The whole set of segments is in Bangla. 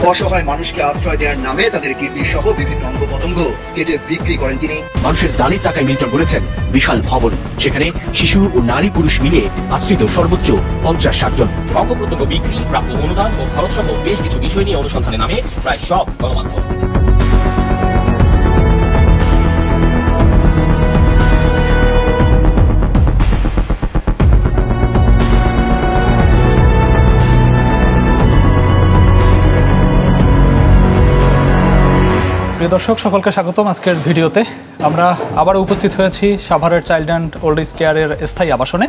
অসহায় মানুষকে আশ্রয় দেওয়ার নামে তাদের কিডনি সহ বিভিন্ন অঙ্গ প্রত্যঙ্গ কেটে বিক্রি করেন তিনি। মানুষের দানের টাকায় মিল্টন করেছেন বিশাল ভবন, সেখানে শিশু ও নারী পুরুষ মিলিয়ে আশ্রিত সর্বোচ্চ 50-60 জন। অঙ্গ প্রত্যঙ্গ বিক্রি, প্রাপ্য অনুদান ও খরচ সহ বেশ কিছু বিষয় নিয়ে অনুসন্ধানে নামে প্রায় সব গণমাধ্যম। প্রিয় দর্শক, সকলকে স্বাগতম আজকের ভিডিওতে। আমরা আবার উপস্থিত হয়েছি সাভারের চাইল্ড অ্যান্ড ওল্ড এজ কেয়ারের স্থায়ী আবাসনে।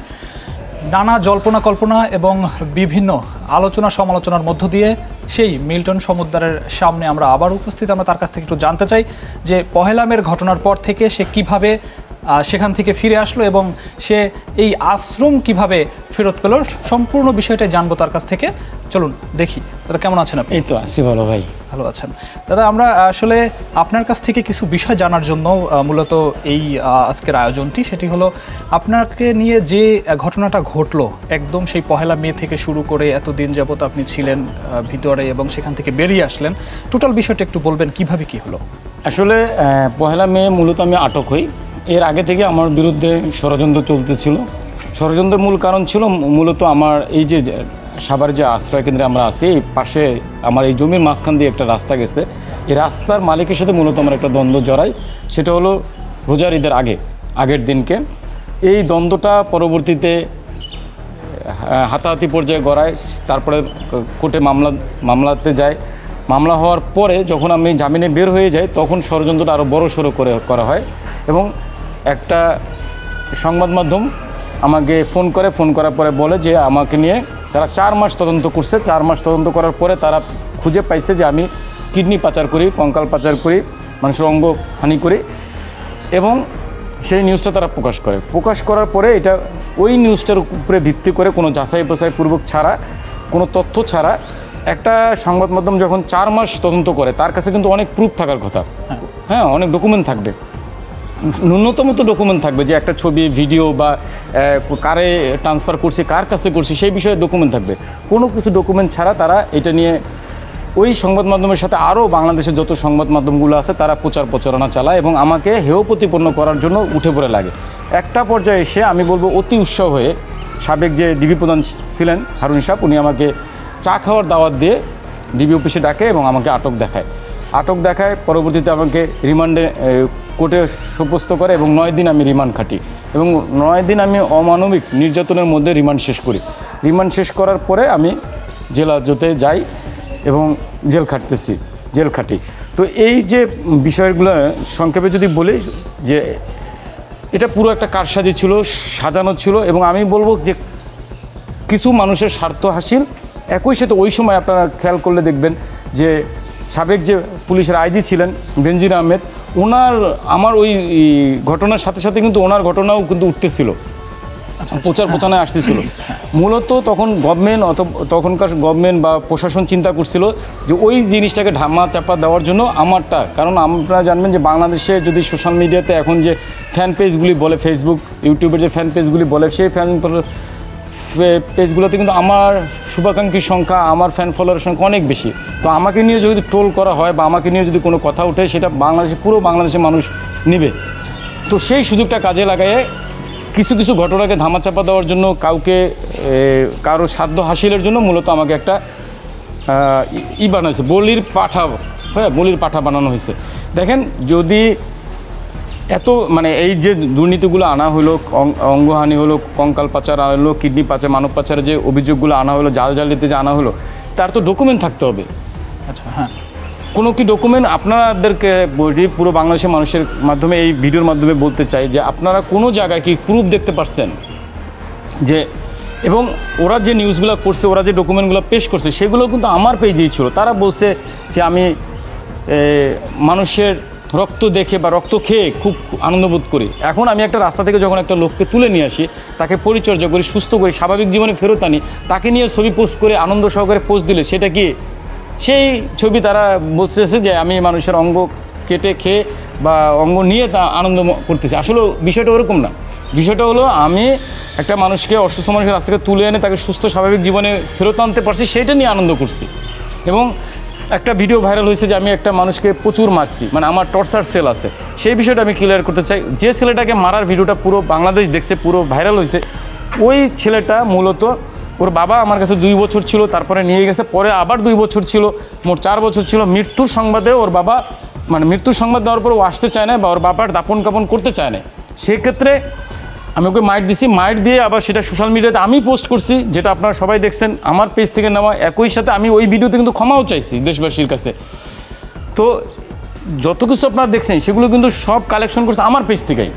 নানা জল্পনা কল্পনা এবং বিভিন্ন আলোচনা সমালোচনার মধ্য দিয়ে সেই মিল্টন সমুদ্রের সামনে আমরা আবার উপস্থিত। আমরা তার কাছ থেকে একটু জানতে চাই যে পহেলা মের ঘটনার পর থেকে সে কিভাবে সেখান থেকে ফিরে আসলো এবং সে এই আশ্রম কিভাবে ফেরত পেল, সম্পূর্ণ বিষয়টাই জানবো তার কাছ থেকে। চলুন দেখি। দাদা, কেমন আছেন আপনি? এই তো আছি ভালো ভাই। ভালো আছেন দাদা? আমরা আসলে আপনার কাছ থেকে কিছু বিষয় জানার জন্য মূলত এই আজকের আয়োজনটি, সেটি হলো আপনাকে নিয়ে যে ঘটনাটা ঘটলো একদম সেই পহেলা মে থেকে শুরু করে এতদিন যাবত আপনি ছিলেন ভিতরে এবং সেখান থেকে বেরিয়ে আসলেন, টোটাল বিষয়টা একটু বলবেন কিভাবে কি হলো? আসলে পহেলা মে মূলত আমি আটক হই। এর আগে থেকে আমার বিরুদ্ধে ষড়যন্ত্র চলতেছিল। ষড়যন্ত্রের মূল কারণ ছিল মূলত আমার এই যে সাভার যে আশ্রয় কেন্দ্রে আমরা আছি, এই পাশে আমার এই জমির মাঝখান দিয়ে একটা রাস্তা গেছে। এই রাস্তার মালিকের সাথে মূলত আমার একটা দ্বন্দ্ব জড়াই। সেটা হলো রোজার ঈদের আগের দিনকে। এই দ্বন্দ্বটা পরবর্তীতে হাতাহাতি পর্যায়ে গড়ায়, তারপরে কোর্টে মামলাতে যায়। মামলা হওয়ার পরে যখন আমি জামিনে বের হয়ে যাই, তখন ষড়যন্ত্রটা আরও বড় সড়ো করা হয় এবং একটা সংবাদ মাধ্যম আমাকে ফোন করার পরে বলে যে আমাকে নিয়ে তারা 4 মাস তদন্ত করছে। 4 মাস তদন্ত করার পরে তারা খুঁজে পাইছে যে আমি কিডনি পাচার করি, কঙ্কাল পাচার করি, মানুষের অঙ্গ হানি করি, এবং সেই নিউজটা তারা প্রকাশ করার পরে এটা ওই নিউজটার উপরে ভিত্তি করে কোনো যাচাই বাছাই পূর্বক ছাড়া, কোনো তথ্য ছাড়া একটা সংবাদ মাধ্যম যখন 4 মাস তদন্ত করে, তার কাছে কিন্তু অনেক প্রুফ থাকার কথা। হ্যাঁ, অনেক ডকুমেন্ট থাকবে, ন্যূনতম তো ডকুমেন্ট থাকবে যে একটা ছবি, ভিডিও বা কারে ট্রান্সফার করছি, কার কাছে করছি, সেই বিষয়ে ডকুমেন্ট থাকবে। কোনো কিছু ডকুমেন্ট ছাড়া তারা এটা নিয়ে ওই সংবাদ মাধ্যমের সাথে আরও বাংলাদেশের যত সংবাদ মাধ্যমগুলো আছে তারা প্রচারণা চালায় এবং আমাকে হেয় প্রতিপন্ন করার জন্য উঠে পড়ে লাগে। একটা পর্যায়ে এসে আমি বলবো অতি উৎসাহ হয়ে সাবেক যে ডিবি প্রধান ছিলেন হারুন সাহেব, উনি আমাকে চা খাওয়ার দাওয়াত দিয়ে ডিবি অফিসে ডাকে এবং আমাকে আটক দেখায়। পরবর্তীতে আমাকে রিমান্ডে কোর্টে সুপ্রস্ত করে এবং 9 দিন আমি রিমান্ড খাটি এবং 9 দিন আমি অমানবিক নির্যাতনের মধ্যে রিমান্ড শেষ করি। রিমান্ড শেষ করার পরে আমি জেল হাজতে যাই এবং জেল খাটি। তো এই যে বিষয়গুলো সংক্ষেপে যদি বলি যে এটা পুরো একটা কারসাজি ছিল, সাজানো ছিল, এবং আমি বলবো যে কিছু মানুষের স্বার্থ হাসিল। একই সাথে ওই সময় আপনারা খেয়াল করলে দেখবেন যে সাবেক যে পুলিশের আইজি ছিলেন বেনজির আহমেদ, আমার ওই ঘটনার সাথে সাথে কিন্তু ওনার ঘটনাও কিন্তু উঠতেছিল, প্রচারণায় আসতেছিল। মূলত তখনকার গভর্নমেন্ট বা প্রশাসন চিন্তা করছিল যে ওই জিনিসটাকে ধামা চাপা দেওয়ার জন্য আমারটা, কারণ আপনারা জানবেন যে বাংলাদেশে যদি সোশ্যাল মিডিয়াতে এখন যে ফ্যান পেজগুলি বলে, ফেসবুক ইউটিউবের যে ফ্যান পেজগুলি বলে, সেই ফ্যান পেজগুলোতে কিন্তু আমার শুভাকাঙ্ক্ষীর সংখ্যা, আমার ফ্যান ফলোয়ারের সংখ্যা অনেক বেশি। তো আমাকে নিয়ে যদি ট্রোল করা হয় বা আমাকে নিয়ে যদি কোনো কথা ওঠে, সেটা পুরো বাংলাদেশের মানুষ নেবে। তো সেই সুযোগটা কাজে লাগায় কিছু ঘটনাকে ধামাচাপা দেওয়ার জন্য, কারো সাধ্য হাসিলের জন্য মূলত আমাকে একটা বানানো হয়েছে, বলির পাঠা বানানো হয়েছে। দেখেন, যদি এত এই যে দুর্নীতিগুলো আনা হলো, অঙ্গহানি হলো, কঙ্কাল পাচার আনা হলো, কিডনি পাচার, মানব পাচারের যে অভিযোগগুলো আনা হলো, জালিয়াতিতে যে আনা হলো, তার তো ডকুমেন্ট থাকতে হবে। আচ্ছা, হ্যাঁ, কোনো কি ডকুমেন্ট আপনাদেরকে পুরো বাংলাদেশের মানুষের মাধ্যমে এই ভিডিওর মাধ্যমে বলতে চাই যে আপনারা কোনো জায়গায় কি প্রুফ দেখতে পাচ্ছেন যে, এবং ওরা যে নিউজগুলো করছে, ওরা যে ডকুমেন্টগুলো পেশ করছে, সেগুলো কিন্তু আমার পেজেই ছিল। তারা বলছে যে আমি মানুষের রক্ত দেখে বা রক্ত খেয়ে খুব আনন্দ বোধ করি। এখন আমি একটা রাস্তা থেকে যখন একটা লোককে তুলে নিয়ে আসি, তাকে পরিচর্যা করি, সুস্থ করি, স্বাভাবিক জীবনে ফেরত আনি, তাকে নিয়ে ছবি পোস্ট করে আনন্দ সহকারে পোস্ট দিলে সেটা কি সেই ছবি তারা বলতেছে যে আমি মানুষের অঙ্গ কেটে খেয়ে বা অঙ্গ নিয়ে তা আনন্দ করতেছি। আসলে বিষয়টা ওরকম না। বিষয়টা হলো আমি একটা মানুষকে, অসুস্থ মানুষের রাস্তা থেকে তুলে এনে তাকে সুস্থ স্বাভাবিক জীবনে ফেরত আনতে পারছি, সেটা নিয়ে আনন্দ করছি। এবং একটা ভিডিও ভাইরাল হয়েছে যে আমি একটা মানুষকে প্রচুর মারছি, মানে আমার টর্চার সেল আছে, সেই বিষয়টা আমি ক্লিয়ার করতে চাই। যে ছেলেটাকে মারার ভিডিওটা পুরো বাংলাদেশ দেখছে, পুরো ভাইরাল হয়েছে, ওই ছেলেটা মূলত ওর বাবা আমার কাছে 2 বছর ছিল, তারপরে নিয়ে গেছে, পরে আবার 2 বছর ছিল, মোট 4 বছর ছিল। মৃত্যুর সংবাদে ওর বাবা, মানে মৃত্যুর সংবাদ দেওয়ার পর ও আসতে চায় না বা ওর বাবার দাপন কাপন করতে চায় না। সেক্ষেত্রে আমি ওকে মাইট দিছি, মাইট দিয়ে আবার সেটা সোশ্যাল মিডিয়াতে আমি পোস্ট করছি, যেটা আপনারা সবাই দেখছেন আমার পেজ থেকে নেওয়া। একই সাথে আমি ওই ভিডিওতে কিন্তু ক্ষমাও চাইছি দেশবাসীর কাছে। তো যত কিছু আপনারা দেখছেন সেগুলো কিন্তু সব কালেকশন করছে আমার পেজ থেকেই,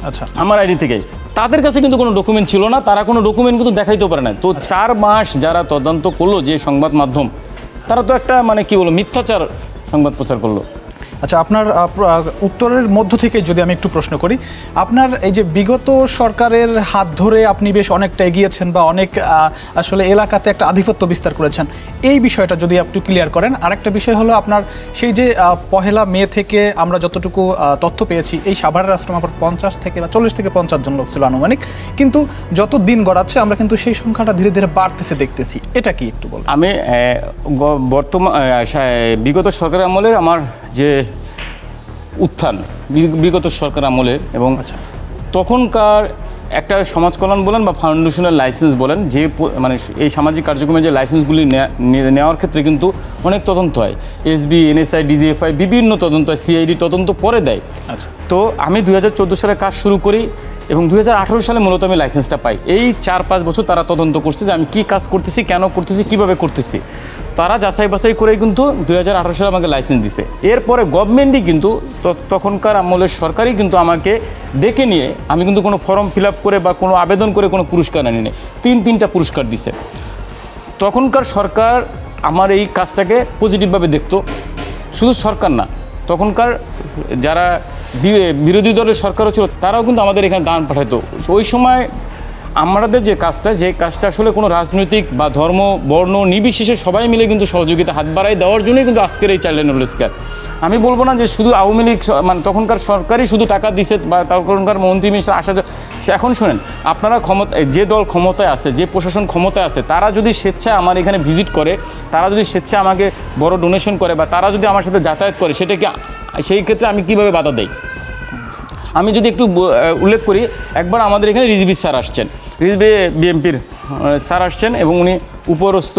আচ্ছা, আমার আইডি থেকেই। তাদের কাছে কিন্তু কোনো ডকুমেন্ট ছিল না, তারা কোনো ডকুমেন্ট কিন্তু দেখাইতেও পারে না। তো 4 মাস যারা তদন্ত করলো যে সংবাদ মাধ্যম, তারা তো একটা মানে কি বলবো মিথ্যাচার সংবাদ প্রচার করলো। আচ্ছা, আপনার উত্তরের মধ্য থেকে যদি আমি একটু প্রশ্ন করি, আপনার এই যে বিগত সরকারের হাত ধরে আপনি বেশ অনেকটা এগিয়েছেন বা অনেক আসলে এলাকাতে একটা আধিপত্য বিস্তার করেছেন, এই বিষয়টা যদি আপনি ক্লিয়ার করেন। আরেকটা বিষয় হলো আপনার সেই যে 1 মে থেকে আমরা যতটুকু তথ্য পেয়েছি, এই সাভারের আশ্রমে আপনার 50 থেকে বা 40 থেকে 50 জন লোক ছিল আনুমানিক, কিন্তু যত দিন গড়াচ্ছে আমরা কিন্তু সেই সংখ্যাটা ধীরে ধীরে বাড়তেছে দেখতেছি, এটা কি একটু বলুন। আমি বর্তমান বিগত সরকারের আমলে আমার যে উত্থান, বিগত সরকার আমলে এবং তখনকার একটা সমাজ কল্যাণ বলেন বা ফাউন্ডেশনের লাইসেন্স বলেন, যে মানে এই সামাজিক কার্যক্রমের যে লাইসেন্সগুলি নেওয়ার ক্ষেত্রে কিন্তু অনেক তদন্ত হয়। এসবি, এনএসআই, ডিজিএফআই বিভিন্ন তদন্ত হয়, সিআইডি তদন্ত পরে দেয়। আচ্ছা, তো আমি 2014 সালে কাজ শুরু করি এবং 2018 সালে মূলত আমি লাইসেন্সটা পাই। এই 4-5 বছর তারা তদন্ত করছে যে আমি কী কাজ করতেছি, কেন করতেছি, কীভাবে করতেছি। তারা যাচাই বাছাই করে কিন্তু 2018 সালে আমাকে লাইসেন্স দিছে। এরপরে গভর্নমেন্টই কিন্তু তখনকার আমলের সরকারই কিন্তু আমাকে ডেকে নিয়ে, আমি কিন্তু কোনো ফর্ম ফিল আপ করে বা কোনো আবেদন করে কোনো পুরস্কার আনি নি, 3টা পুরস্কার দিছে। তখনকার সরকার আমার এই কাজটাকে পজিটিভভাবে দেখতো। শুধু সরকার না, তখনকার যারা বিরোধী দলের সরকারও ছিল, তারাও কিন্তু আমাদের এখানে দান পাঠাতো। ওই সময় আমাদের যে কাজটা আসলে কোনো রাজনৈতিক বা ধর্ম বর্ণ নির্বিশেষে সবাই মিলে কিন্তু সহযোগিতা হাত বাড়াই দেওয়ার জন্যই কিন্তু আজকের এই চাইল্ড লাইন স্কয়ার। আমি বলবো না যে শুধু আওয়ামী লীগ, মানে তখনকার সরকারই শুধু টাকা দিছে বা তখনকার মন্ত্রী মিনিস্টার আসা। এখন শোনেন, আপনারা যে দল ক্ষমতায় আছে, যে প্রশাসন ক্ষমতায় আছে, তারা যদি স্বেচ্ছায় আমার এখানে ভিজিট করে, তারা যদি স্বেচ্ছায় আমাকে বড় ডোনেশন করে বা তারা যদি আমার সাথে যাতায়াত করে, সেটাকে সেই ক্ষেত্রে আমি কীভাবে বাধা দেই? আমি যদি একটু উল্লেখ করি, একবার আমাদের এখানে রিজভি স্যার আসছেন, রিজভি বিএমপির স্যার আসছেন এবং উনি উপরস্থ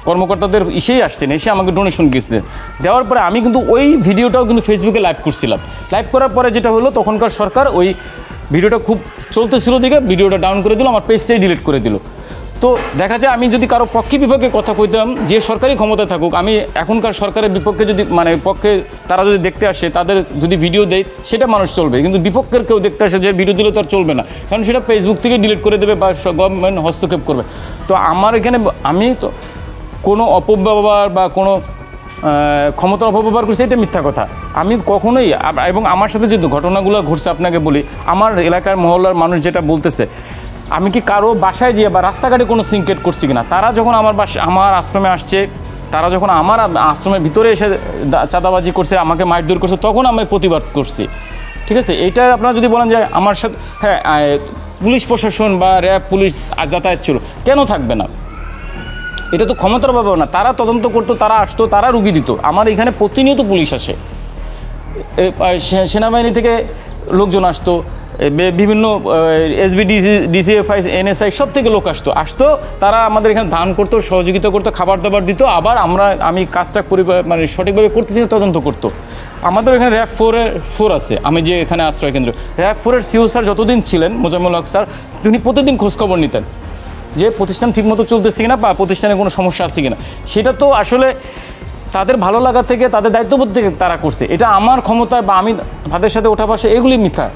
কর্মকর্তাদের আসছেন, এসে আমাকে ডোনেশন গিয়েছিলেন। দেওয়ার পরে আমি কিন্তু ওই ভিডিওটাও কিন্তু ফেসবুকে লাইভ করছিলাম। লাইভ করার পরে যেটা হলো, তখনকার সরকার ওই ভিডিওটা খুব চলতেছিল দিকে ভিডিওটা ডাউন করে দিল, আমার পেজটাই ডিলিট করে দিল। তো দেখা যায় আমি যদি কারো পক্ষে বিপক্ষে কথা কইতাম, যে সরকারি ক্ষমতায় থাকুক, আমি এখনকার সরকারের বিপক্ষে যদি মানে পক্ষে তারা যদি দেখতে আসে, তাদের যদি ভিডিও দেয়, সেটা মানুষ চলবে, কিন্তু বিপক্ষের কেউ দেখতে আসে যে ভিডিও দিলে তো আর চলবে না, কারণ সেটা ফেসবুক থেকে ডিলিট করে দেবে বা গভর্নমেন্ট হস্তক্ষেপ করবে। তো আমার এখানে আমি তো কোনো অপব্যবহার বা কোনো ক্ষমতার অপব্যবহার করছি, এটা মিথ্যা কথা। আমি কখনোই, এবং আমার সাথে যে ঘটনাগুলো ঘটছে আপনাকে বলি, আমার এলাকার মহল্লার মানুষ যেটা বলতেছে, আমি কি কারো বাসায় যেয়ে বা রাস্তাঘাটে কোনো সিনক্রেট করছি কিনা, তারা যখন আমার আশ্রমে আসছে, তারা যখন আমার আশ্রমের ভিতরে এসে চাঁদাবাজি করছে, আমাকে মারধর করছে, তখন আমি প্রতিবাদ করছি। ঠিক আছে, এইটা আপনারা যদি বলেন যে আমার সাথে, হ্যাঁ পুলিশ প্রশাসন বা র্যাব পুলিশ যাতায়াত ছিল, কেন থাকবে না? এটা তো ক্ষমতার অভাব না, তারা তদন্ত করতো, তারা আসতো, তারা রুগী দিত। আমার এখানে প্রতিনিয়ত পুলিশ আসে, সেনাবাহিনী থেকে লোকজন আসতো, বিভিন্ন এসবি, ডিসিএফআই, এনএসআই সব থেকে লোক আসতো, তারা আমাদের এখানে ধান করতো, সহযোগিতা করতো, খাবার দাবার দিত। আবার আমি কাজটা মানে সঠিকভাবে করতেছি তদন্ত করতো। আমাদের এখানে র্যাব 4 আছে, আমি যে এখানে আশ্রয় কেন্দ্র, র্যাব 4-এর সিও স্যার যতদিন ছিলেন, মোজাম্মেল হক স্যার, তিনি প্রতিদিন খোঁজখবর নিতেন যে প্রতিষ্ঠান ঠিকমতো চলতেছে কিনা বা প্রতিষ্ঠানে কোনো সমস্যা আছে কিনা। সেটা তো আসলে তাদের ভালো লাগা থেকে, তাদের দায়িত্ববোধ থেকে তারা করছে। এটা আমার ক্ষমতায় বা আমি তাদের সাথে ওঠা বসা, এগুলি মিথ্যা।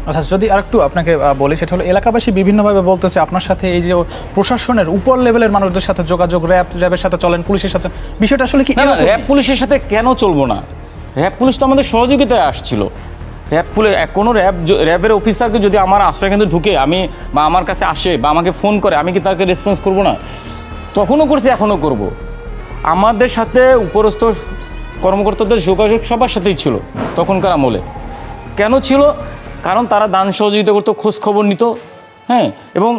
আচ্ছা, যদি আরেকটু আপনাকে বলি, সেটা হলো এলাকাবাসী বিভিন্নভাবে বলতেছে আপনার সাথে এই যে প্রশাসনের উপর লেভেলের মানুষদের সাথে যোগাযোগ, র্যাবের সাথে চলেন, পুলিশের সাথে, বিষয়টা আসলে কি? র্যাব পুলিশের সাথে কেন চলবো না? র্যাব পুলিশ তো আমাদের সহযোগিতায় আসছিল। কোনো র্যাবের অফিসারকে যদি আমার আশ্রয় কেন্দ্রে ঢুকে বা আমার কাছে আসে বা আমাকে ফোন করে, আমি কি তাকে রেসপন্স করবো না? তখনও করছি, এখনও করব। আমাদের সাথে উপরস্থ কর্মকর্তাদের যোগাযোগ সবার সাথেই ছিল তখনকার আমলে। কেন ছিল? কারণ তারা দান সহযোগিতা করতো, খোঁজ খবর নিত, হ্যাঁ। এবং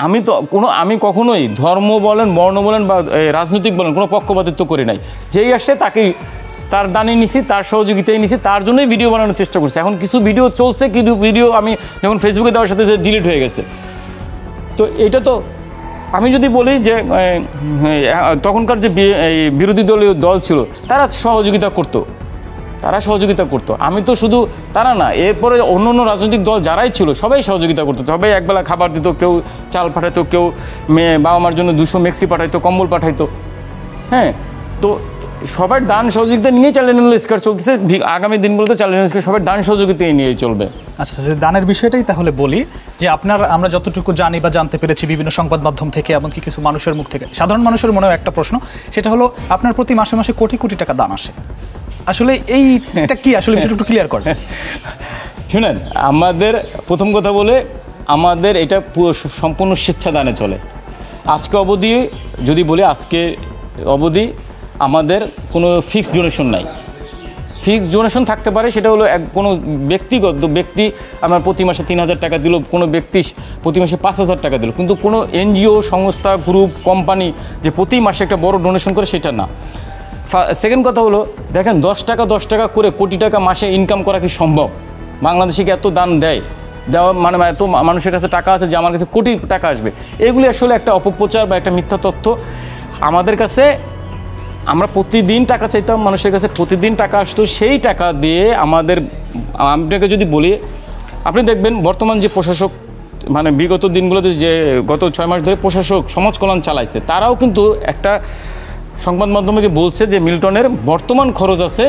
আমি কখনোই ধর্ম বলেন, বর্ণ বলেন বা রাজনৈতিক বলেন কোনো পক্ষপাতিত্ব করি নাই। যেই আসছে তাকেই তার দানে নিছি, তার সহযোগিতায় নিছি, তার জন্যই ভিডিও বানানোর চেষ্টা করছি। এখন কিছু ভিডিও চলছে, কিছু ভিডিও আমি যখন ফেসবুকে দেওয়ার সাথে ডিলিট হয়ে গেছে। তো এটা তো আমি যদি বলি যে তখনকার যে বিরোধী দল ছিল তারা সহযোগিতা করতো। আমি তো শুধু তারা না, এরপরে অন্য অন্য রাজনৈতিক দল যারাই ছিল সবাই সহযোগিতা করতো। সবাই একবেলা খাবার দিত, কেউ চাল পাঠাইতো, কেউ বাবা মার জন্য 200 মেক্সি পাঠাইতো, কম্বল পাঠাইতো। হ্যাঁ, তো সবার দান সহযোগিতা নিয়ে চ্যালেঞ্জ স্কোয়ার চলতেছে। আগামী দিনগুলোতে চ্যালেঞ্জ স্কোয়ার সবার দান সহযোগিতা নিয়ে চলবে। আচ্ছা, যদি দানের বিষয়টাই তাহলে বলি যে আমরা যতটুকু জানি বা জানতে পেরেছি বিভিন্ন সংবাদ মাধ্যম থেকে, এমনকি কিছু মানুষের মুখ থেকে, সাধারণ মানুষের মনেও একটা প্রশ্ন, সেটা হলো আপনার প্রতি মাসে মাসে কোটি কোটি টাকা দান আসে। আসলে এইটা কি, আসলে বিষয়টা একটু ক্লিয়ার করেন। শুনেন, আমাদের প্রথম কথা বলে আমাদের এটা সম্পূর্ণ স্বেচ্ছা দানে চলে। আজকে অবধি যদি বলি, আজকে অবধি আমাদের কোনো ফিক্সড ডোনেশন নাই। ফিক্সড ডোনেশন থাকতে পারে, সেটা হলো কোনো ব্যক্তি আমার প্রতি মাসে 3000 টাকা দিল, কোনো ব্যক্তি প্রতি মাসে 5000 টাকা দিল, কিন্তু কোনো এনজিও, সংস্থা, গ্রুপ, কোম্পানি যে প্রতি মাসে একটা বড় ডোনেশন করে সেটা না। সেকেন্ড কথা হলো, দেখেন 10 টাকা করে কোটি টাকা মাসে ইনকাম করা কি সম্ভব? বাংলাদেশে কি এত দান দেওয়া মানে এত মানুষের কাছে টাকা আছে যে আমার কাছে কোটি টাকা আসবে? এগুলি আসলে একটা অপপ্রচার বা একটা মিথ্যা তথ্য। আমাদের কাছে আমরা প্রতিদিন টাকা চাইতাম, মানুষের কাছে প্রতিদিন টাকা আসতো। সেই টাকা দিয়ে আপনাকে যদি বলি, আপনি দেখবেন বর্তমান যে প্রশাসক, মানে বিগত দিনগুলোতে যে গত 6 মাস ধরে প্রশাসক সমাজ কল্যাণ চালাইছে, তারাও কিন্তু একটা সংবাদ মাধ্যমকে বলছে যে মিল্টনের বর্তমান খরচ আছে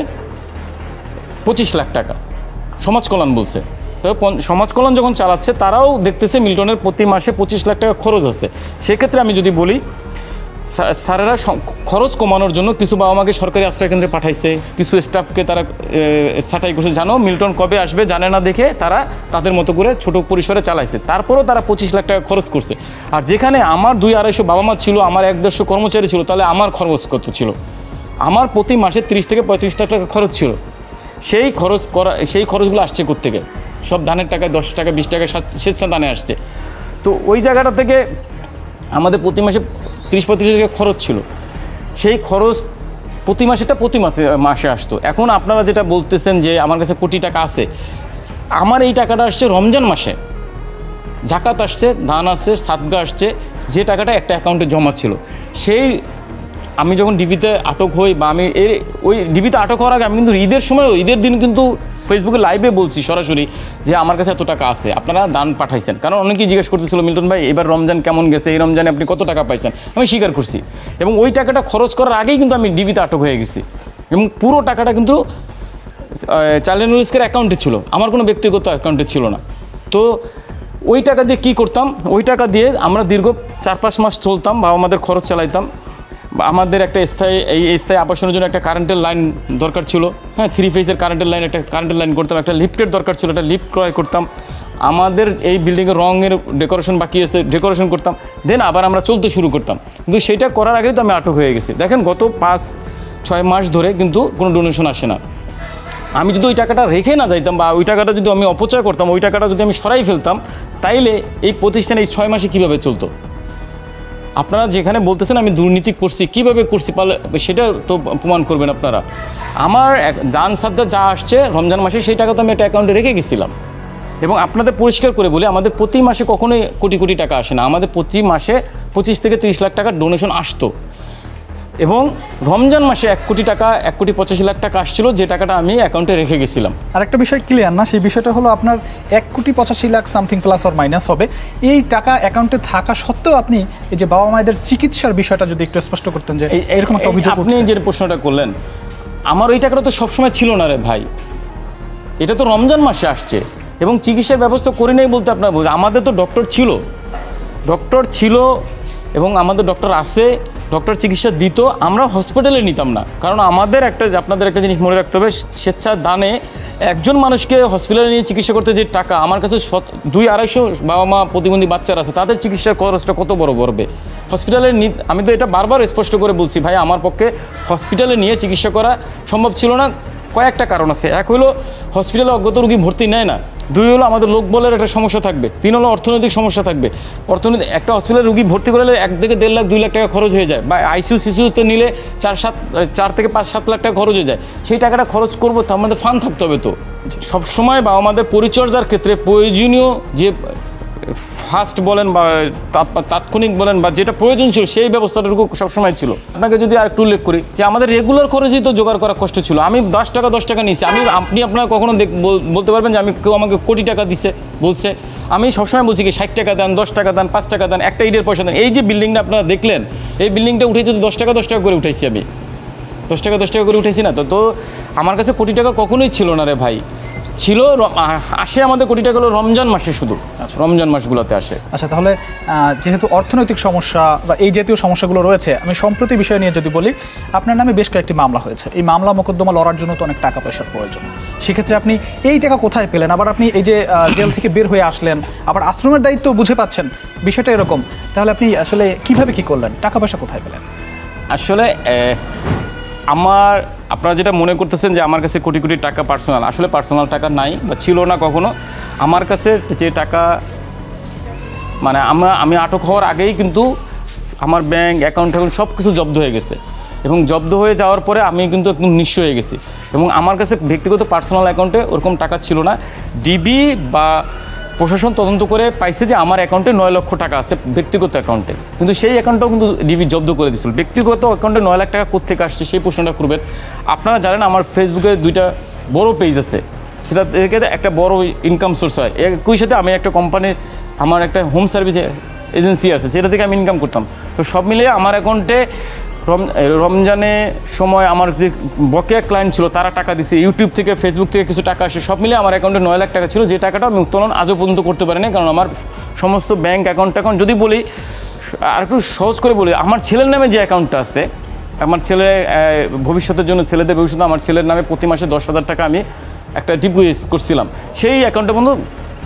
25 লাখ টাকা। সমাজ কল্যাণ বলছে। তো সমাজ কল্যাণ যখন চালাচ্ছে, তারাও দেখতেছে মিল্টনের প্রতি মাসে 25 লাখ টাকা খরচ আছে। সেক্ষেত্রে আমি যদি বলি, স্যারেরা খরচ কমানোর জন্য কিছু বাবা মাকে সরকারি আশ্রয় কেন্দ্রে পাঠাইছে, কিছু স্টাফকে তারা ছাঁটাই করছে। জানো মিল্টন কবে আসবে জানে না দেখে তারা তাদের মতো করে ছোট পরিসরে চালাইছে। তারপরেও তারা 25 লাখ টাকা খরচ করছে। আর যেখানে আমার 200-250 বাবা মা ছিল, আমার 150 কর্মচারী ছিল, তাহলে আমার খরচ কত ছিল? আমার প্রতি মাসে 30 থেকে 35 লাখ টাকা খরচ ছিল। সেই খরচগুলো আসছে কোত্থেকে? সব দানের টাকায় 10 টাকা 20 টাকা স্বেচ্ছা দানে আসছে। তো ওই জায়গাটা থেকে আমাদের প্রতি মাসে 30-35 টাকা খরচ ছিল। সেই খরচ প্রতি মাসে আসতো। এখন আপনারা যেটা বলতেছেন যে আমার কাছে কোটি টাকা আছে, আমার এই টাকাটা আসছে রমজান মাসে। জাকাত আসছে, দান আসছে, সাদগা আসছে, যে টাকাটা একটা অ্যাকাউন্টে জমা ছিল। সেই আমি যখন ডিবিতে আটক হই বা আমি ওই ডিবিতে আটক হওয়ার আগে আমি কিন্তু ঈদের দিন কিন্তু ফেসবুকে লাইভে বলছি সরাসরি যে আমার কাছে এত টাকা আছে, আপনারা দান পাঠাইছেন। কারণ অনেকেই জিজ্ঞেস করতেছিল, মিল্টন ভাই এবার রমজান কেমন গেছে, এই রমজানে আপনি কত টাকা পাইছেন? আমি স্বীকার করছি এবং ওই টাকাটা খরচ করার আগেই কিন্তু আমি ডিবিতে আটক হয়ে গেছি এবং পুরো টাকাটা কিন্তু চাইল্ড রিস্কের অ্যাকাউন্টে ছিল, আমার কোনো ব্যক্তিগত অ্যাকাউন্টে ছিল না। তো ওই টাকা দিয়ে কী করতাম? ওই টাকা দিয়ে আমরা দীর্ঘ 4-5 মাস চলতাম, বাবা আমাদের খরচ চালাইতাম। আমাদের একটা স্থায়ী আবাসনের জন্য একটা কারেন্টের লাইন দরকার ছিল। হ্যাঁ, 3 ফেজের একটা কারেন্টের লাইন করতাম। একটা লিফটের দরকার ছিল, একটা লিফট ক্রয় করতাম। আমাদের এই বিল্ডিংয়ের রঙের ডেকোরেশন বাকি আছে, ডেকোরেশন করতাম। দেন আবার আমরা চলতে শুরু করতাম। কিন্তু সেটা করার আগেই তো আমি আটক হয়ে গেছি। দেখেন গত 5-6 মাস ধরে কিন্তু কোনো ডোনেশন আসে না। আমি যদি ওই টাকাটা রেখে না যাইতাম বা ওই টাকাটা যদি আমি অপচয় করতাম, ওই টাকাটা যদি আমি সরাই ফেলতাম, তাইলে এই প্রতিষ্ঠানে এই 6 মাসে কীভাবে চলতো? আপনারা যেখানে বলতেছেন আমি দুর্নীতি করছি, কীভাবে করছি সেটা তো প্রমাণ করবেন আপনারা। আমার দান সাদগা যা আসছে রমজান মাসে, সেই টাকা তো আমি একটা অ্যাকাউন্টে রেখে গেছিলাম। এবং আপনাদের পরিষ্কার করে বলি, আমাদের প্রতি মাসে কখনোই কোটি কোটি টাকা আসে না। আমাদের প্রতি মাসে 25 থেকে 30 লাখ টাকার ডোনেশন আসতো এবং রমজান মাসে 1 কোটি টাকা, 1,85 লাখ টাকা আসছিল, যে টাকাটা আমি অ্যাকাউন্টে রেখে গেছিলাম। আর একটা বিষয় ক্লিয়ার না, সেই বিষয়টা হলো আপনার 1,85 lakh something plus or minus হবে। এই টাকা অ্যাকাউন্টে থাকা সত্ত্বেও আপনি এই যে বাবা মায়েদের চিকিৎসার বিষয়টা যদি একটু স্পষ্ট করতেন, যে এরকম একটা অভিযোগ আপনি যে প্রশ্নটা করলেন, আমার ওই টাকাটা তো সবসময় ছিল না রে ভাই, এটা তো রমজান মাসে আসছে এবং চিকিৎসার ব্যবস্থা করি নাই বলতে আপনার বলছে। আমাদের তো ডক্টর ছিল এবং আমাদের ডক্টর আছে, ডক্টর চিকিৎসা দিত, আমরা হসপিটালে নিতাম না। কারণ আপনাদের একটা জিনিস মনে রাখতে হবে, স্বেচ্ছা দানে একজন মানুষকে হসপিটালে নিয়ে চিকিৎসা করতে যে টাকা, আমার কাছে 200-250 বাবা মা প্রতিবন্ধী বাচ্চারা আছে, তাদের চিকিৎসার খরচটা কত বড় পড়বে হসপিটালে। আমি তো এটা বারবার স্পষ্ট করে বলছি, ভাই আমার পক্ষে হসপিটালে নিয়ে চিকিৎসা করা সম্ভব ছিল না। কয়েকটা কারণ আছে। এক হলো হসপিটালে অজ্ঞাত রোগী ভর্তি নেয় না, 2 হলো আমাদের লোকবলের একটা সমস্যা থাকবে, 3 হলো অর্থনৈতিক সমস্যা থাকবে। অর্থনৈতিক একটা হসপিটালে রুগী ভর্তি করলে 1 থেকে 1.5 লাখ 2 লাখ টাকা খরচ হয়ে যায়, বা আইসিইউ সিসিউতে নিলে 4 থেকে 5-7 লাখ টাকা খরচ হয়ে যায়। সেই টাকাটা খরচ করবো তো আমাদের ফান্ড থাকতে হবে। তো সবসময় বা আমাদের পরিচর্যার ক্ষেত্রে প্রয়োজনীয় যে ফার্স্ট বলেন বা তাৎক্ষণিক বলেন বা যেটা প্রয়োজন ছিল সেই ব্যবস্থাটুকু সবসময় ছিল। আপনাকে যদি আর একটু উল্লেখ করি যে আমাদের রেগুলার খরচই তো জোগাড় করা কষ্ট ছিল। আমি 10 টাকা নিয়েছি, আপনি আপনারা কখনো বলতে পারবেন যে কেউ আমাকে কোটি টাকা দিছে বলছে? আমি সবসময় বলছি কি 60 টাকা দেন, 10 টাকা দেন, 5 টাকা দেন, একটা ইটের পয়সা দেন। এই যে বিল্ডিংটা আপনারা দেখলেন, এই বিল্ডিংটা উঠেছি তো 10 টাকা করে উঠাইছি, আমি 10 টাকা করে উঠেছি না। তো আমার কাছে কোটি টাকা কখনোই ছিল না রে ভাই। ছিল আসে আমাদের কোটি টাকা হলো রমজান মাসে, শুধু রমজান মাসগুলোতে আসে। আচ্ছা, তাহলে যেহেতু অর্থনৈতিক সমস্যা বা এই জাতীয় সমস্যাগুলো রয়েছে, আমি সম্প্রতি বিষয় নিয়ে যদি বলি, আপনার নামে বেশ কয়েকটি মামলা হয়েছে। এই মামলা মোকদ্দমা লড়ার জন্য তো অনেক টাকা পয়সার প্রয়োজন। সেক্ষেত্রে আপনি এই টাকা কোথায় পেলেন? আবার আপনি এই যে জেল থেকে বের হয়ে আসলেন, আবার আশ্রমের দায়িত্ব বুঝে পাচ্ছেন, বিষয়টা এরকম। তাহলে আপনি আসলে কিভাবে কি করলেন? টাকা পয়সা কোথায় পেলেন? আসলে আপনারা যেটা মনে করতেছেন যে আমার কাছে কোটি কোটি টাকা পার্সোনাল, আসলে পার্সোনাল টাকা নাই বা ছিল না কখনো। আমার কাছে যে টাকা, মানে আমি আটক হওয়ার আগেই কিন্তু আমার ব্যাংক অ্যাকাউন্ট সব কিছু জব্দ হয়ে গেছে, এবং জব্দ হয়ে যাওয়ার পরে আমি কিন্তু একদম নিঃস্ব হয়ে গেছি। এবং আমার কাছে ব্যক্তিগত পার্সোনাল অ্যাকাউন্টে ওরকম টাকা ছিল না। ডিবি বা প্রশাসন তদন্ত করে পাইছে যে আমার অ্যাকাউন্টে 9 লক্ষ টাকা আছে ব্যক্তিগত অ্যাকাউন্টে, কিন্তু সেই অ্যাকাউন্টটাও কিন্তু ডিবি জব্দ করে দিয়েছিল। ব্যক্তিগত অ্যাকাউন্টে 9 লাখ টাকা কোথেকে আসছে সেই প্রশ্নটা করবেন। আপনারা জানেন আমার ফেসবুকে 2টা বড় পেজ আছে, সেটা থেকে একটা বড় ইনকাম সোর্স হয়। একই সাথে আমি একটা কোম্পানির, আমার একটা হোম সার্ভিস এজেন্সি আছে, সেটা থেকে আমি ইনকাম করতাম। তো সব মিলিয়ে আমার অ্যাকাউন্টে রমজানের সময় আমার যে বকেয়া ক্লায়েন্ট ছিল তারা টাকা দিছে, ইউটিউব থেকে ফেসবুক থেকে কিছু টাকা আসে, সব মিলে আমার অ্যাকাউন্টে 9 লাখ টাকা ছিল, যে টাকাটা আমি উত্তোলন আজও পর্যন্ত করতে পারিনি। কারণ আমার সমস্ত ব্যাংক অ্যাকাউন্ট যদি বলি আর একটু সহজ করে বলি, আমার ছেলের নামে যে অ্যাকাউন্টটা আছে, আমার ভবিষ্যতের জন্য, ছেলেদের ভবিষ্যতে আমার ছেলের নামে প্রতি মাসে 10,000 টাকা আমি একটা ডিপোজিট করছিলাম, সেই অ্যাকাউন্টটা বন্ধু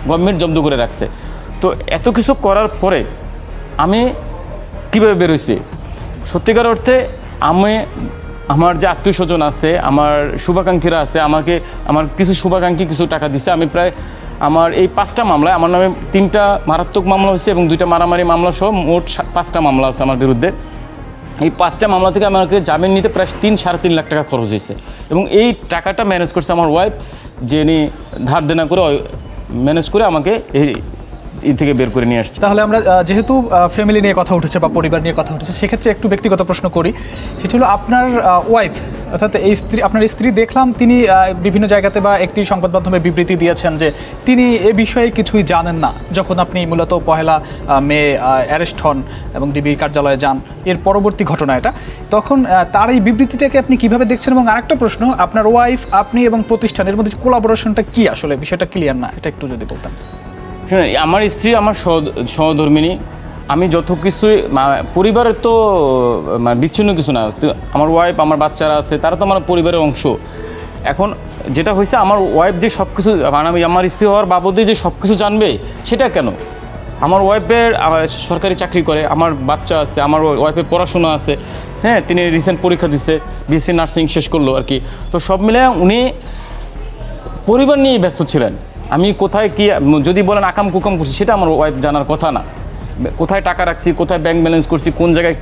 গভর্নমেন্ট জব্দ করে রাখছে। তো এত কিছু করার পরে আমি কীভাবে বেরোইছি? সত্যিকার অর্থে আমার যে আত্মীয় স্বজন আছে, আমার শুভাকাঙ্ক্ষীরা আছে, আমার কিছু শুভাকাঙ্ক্ষী কিছু টাকা দিচ্ছে। আমি প্রায় আমার এই 5টা মামলায় আমার নামে 3টা মারাত্মক মামলা হয়েছে এবং 2টা মারামারি মামলা সহ মোট 5টা মামলা আছে আমার বিরুদ্ধে। এই 5টা মামলা থেকে আমাকে জামিন নিতে প্রায় 3-3.5 লাখ টাকা খরচ হয়েছে, এবং এই টাকাটা ম্যানেজ করছে আমার ওয়াইফ, যিনি ধার দেনা করে ম্যানেজ করে আমাকে এই থেকে বের করে নিয়ে আসছে। তাহলে আমরা যেহেতু ফ্যামিলি নিয়ে কথা উঠেছে বা পরিবার নিয়ে কথা উঠেছে, সেক্ষেত্রে একটু ব্যক্তিগত প্রশ্ন করি। সেটা হলো আপনার ওয়াইফ, অর্থাৎ আপনার স্ত্রী, দেখলাম তিনি বিভিন্ন জায়গাতে বা একটি সংবাদ মাধ্যমে বিবৃতি দিয়েছেন যে তিনি এ বিষয়ে কিছুই জানেন না। যখন আপনি মূলত 1 মে অ্যারেস্ট হন এবং ডিবি কার্যালয়ে যান, এর পরবর্তী ঘটনা এটা, তখন তার এই বিবৃতিটাকে আপনি কিভাবে দেখছেন? এবং আরেকটা প্রশ্ন, আপনার ওয়াইফ, আপনি এবং প্রতিষ্ঠানের মধ্যে কোলাবোরেশনটা কি? আসলে বিষয়টা ক্লিয়ার না, এটা একটু যদি বলতেন। আমার স্ত্রী আমার সহধর্মিনী। আমি যত কিছুই, পরিবারের তো বিচ্ছিন্ন কিছু না। আমার ওয়াইফ, আমার বাচ্চারা আছে, তারা তো আমার পরিবারের অংশ। এখন যেটা হয়েছে, আমার ওয়াইফ যে সব কিছু, আমার স্ত্রী হওয়ার বাবদে যে সব কিছু জানবে, সেটা কেন? আমার ওয়াইফের সরকারি চাকরি করে, আমার বাচ্চা আছে, আমার ওয়াইফের পড়াশোনা আছে। হ্যাঁ, তিনি রিসেন্ট পরীক্ষা দিচ্ছে, বিএসসি নার্সিং শেষ করলো আর কি। তো সব মিলে উনি পরিবার নিয়েই ব্যস্ত ছিলেন। আমি কোথায় কি যদি বলেন আকাম কুকাম করছি, সেটা আমার ওয়াইফ জানার কথা না। কোথায় টাকা রাখছি, কোথায় ব্যাংক ব্যালেন্স করছি, কোন জায়গায়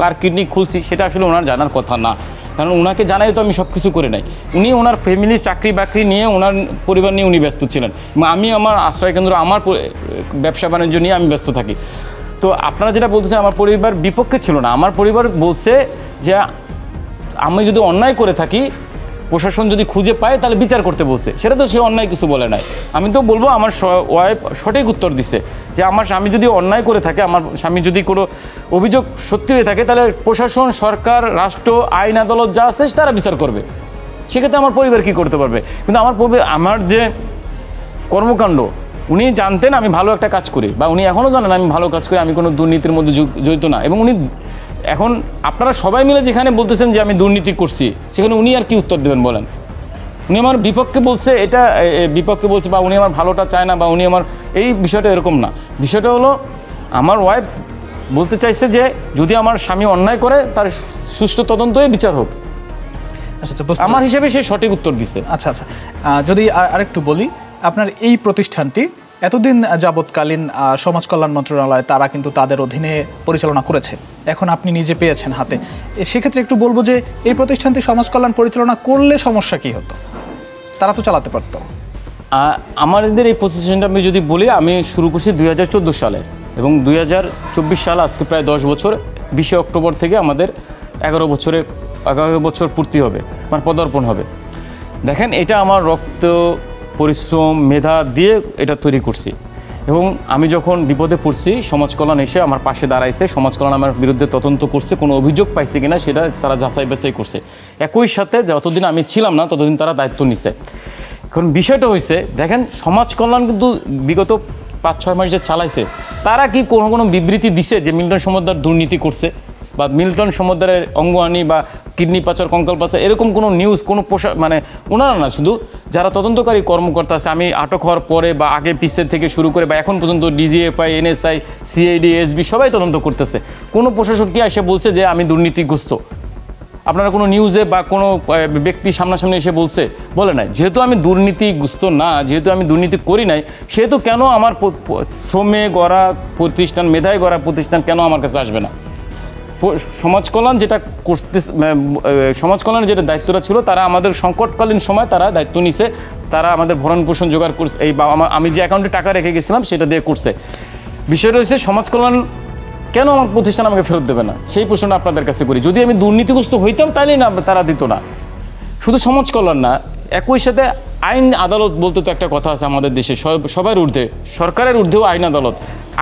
কার কিডনি খুলছি, সেটা আসলে ওনার জানার কথা না। কারণ ওনাকে জানাই তো আমি সব কিছু করে নাই। উনি ওনার ফ্যামিলি, চাকরি বাকরি নিয়ে, ওনার পরিবার নিয়ে উনি ব্যস্ত ছিলেন। আমি আমার আশ্রয়কেন্দ্র, আমার ব্যবসা বাণিজ্য নিয়ে আমি ব্যস্ত থাকি। তো আপনারা যেটা বলতেছেন, আমার পরিবার বিপক্ষে ছিল না। আমার পরিবার বলছে যে আমি যদি অন্যায় করে থাকি, প্রশাসন যদি খুঁজে পায় তাহলে বিচার করতে বলছে। সেটা তো সে অন্যায় কিছু বলে নাই। আমি তো বলবো আমার ওয়াইফ সঠিক উত্তর দিছে যে আমার স্বামী যদি অন্যায় করে থাকে, আমার স্বামী যদি কোনো অভিযোগ সত্যি হয়ে থাকে, তাহলে প্রশাসন, সরকার, রাষ্ট্র, আইন আদালত যা আছে তারা বিচার করবে। সেক্ষেত্রে আমার পরিবার কী করতে পারবে? কিন্তু আমার যে কর্মকাণ্ড, উনি জানতেন আমি ভালো একটা কাজ করি, বা উনি এখনও জানেন আমি ভালো কাজ করি, আমি কোনো দুর্নীতির মধ্যে জড়িত না। এবং উনি এখন আপনারা সবাই মিলে যেখানে বলতেছেন যে আমি দুর্নীতি করছি, সেখানে উনি আর কি উত্তর দেবেন বলেন? উনি আমার বিপক্ষে বলছে, এটা বিপক্ষে বলছে, বা উনি আমার ভালোটা চায় না, বা উনি আমার, এই বিষয়টা এরকম না। বিষয়টা হলো আমার ওয়াইফ বলতে চাইছে যে যদি আমার স্বামী অন্যায় করে, তার সুষ্ঠু তদন্ত হয়ে বিচার হোক। আচ্ছা, আমার হিসেবে সে সঠিক উত্তর দিচ্ছে। আচ্ছা, যদি আরেকটু বলি, আপনার এই প্রতিষ্ঠানটি এতদিন যাবৎকালীন সমাজ কল্যাণ মন্ত্রণালয় তারা কিন্তু তাদের অধীনে পরিচালনা করেছে, এখন আপনি নিজে পেয়েছেন হাতে, সেক্ষেত্রে একটু বলবো যে এই প্রতিষ্ঠানটি সমাজ কল্যাণ পরিচালনা করলে সমস্যা কি হতো? তারা তো চালাতে পারতো। আমাদের এই প্রতিষ্ঠানটা আমি যদি বলি, আমি শুরু করছি 2014 সালে এবং 2024 সাল আজকে প্রায় 10 বছর। 20 অক্টোবর থেকে আমাদের 11 বছর পূর্তি হবে, মানে পদার্পণ হবে। দেখেন, এটা আমার রক্ত, পরিশ্রম, মেধা দিয়ে এটা তৈরি করছি। এবং আমি যখন বিপদে পড়ছি, সমাজ কল্যাণ এসে আমার পাশে দাঁড়াইছে, সমাজ কল্যাণ আমার বিরুদ্ধে তদন্ত করছে, কোনো অভিযোগ পাইছে কিনা সেটা তারা যাচাই বাছাই করছে। একই সাথে যতদিন আমি ছিলাম না ততদিন তারা দায়িত্ব নিছে। এখন বিষয়টা হয়েছে, দেখেন, সমাজ কল্যাণ কিন্তু বিগত 5-6 মাস যে চালাইছে, তারা কি কোনো বিবৃতি দিছে যে মিল্টন সমদ্দার দুর্নীতি করছে বা মিল্টন সমদ্দারের অঙ্গহানি বা কিডনি পাচার, কঙ্কাল পাচার, এরকম কোনো নিউজ, কোনো মানে ওনারা না, শুধু যারা তদন্তকারী কর্মকর্তা আছে, আমি আটক হওয়ার পরে বা আগে পিছের থেকে শুরু করে বা এখন পর্যন্ত ডিজিএফআই, এনএসআই, সিআইডি, এসবি সবাই তদন্ত করতেছে। কোনো প্রশাসক কি এসে বলছে যে আমি দুর্নীতিগ্রস্ত? আপনারা কোনো নিউজে বা কোনো ব্যক্তি সামনাসামনি এসে বলে নাই। যেহেতু আমি দুর্নীতিগ্রস্ত না, যেহেতু আমি দুর্নীতি করি নাই, সেহেতু কেন আমার শ্রমে গড়া প্রতিষ্ঠান, মেধায় গড়া প্রতিষ্ঠান কেন আমার কাছে আসবে না? সমাজ কল্যাণ যেটা করতে, সমাজ কল্যাণের যেটা দায়িত্বটা ছিল, তারা আমাদের সংকটকালীন সময় তারা দায়িত্ব নিছে, তারা আমাদের ভরণ পোষণ জোগাড় করছে। এই আমি যে অ্যাকাউন্টে টাকা রেখে গেছিলাম সেটা দিয়ে করছে। বিষয়টা হচ্ছে, সমাজ কল্যাণ কেন আমার প্রতিষ্ঠান আমাকে ফেরত দেবে না, সেই প্রশ্নটা আপনাদের কাছে করি। যদি আমি দুর্নীতিগ্রস্ত হইতাম তাহলেই না তারা দিত না। শুধু সমাজ কল্যাণ না, একই সাথে আইন আদালত বলতে তো একটা কথা আছে আমাদের দেশে, সবার ঊর্ধ্বে, সরকারের ঊর্ধ্বেও আইন আদালত।